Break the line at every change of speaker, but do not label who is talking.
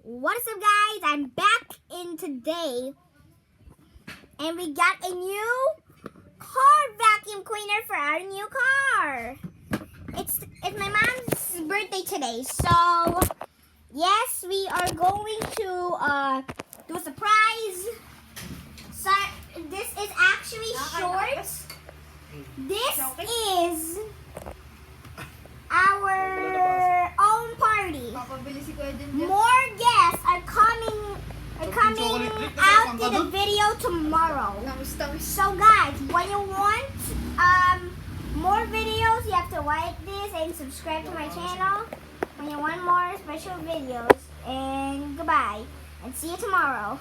What's up, guys? I'm back in today, and we got a new car vacuum cleaner for our new car. It's my mom's birthday today, so yes, we are going to do a surprise. So this is actually shorts. This is our own party. More guests are coming out in the video tomorrow. So guys, when you want more videos, you have to like this and subscribe to my channel when you want more special videos. And goodbye, and see you tomorrow.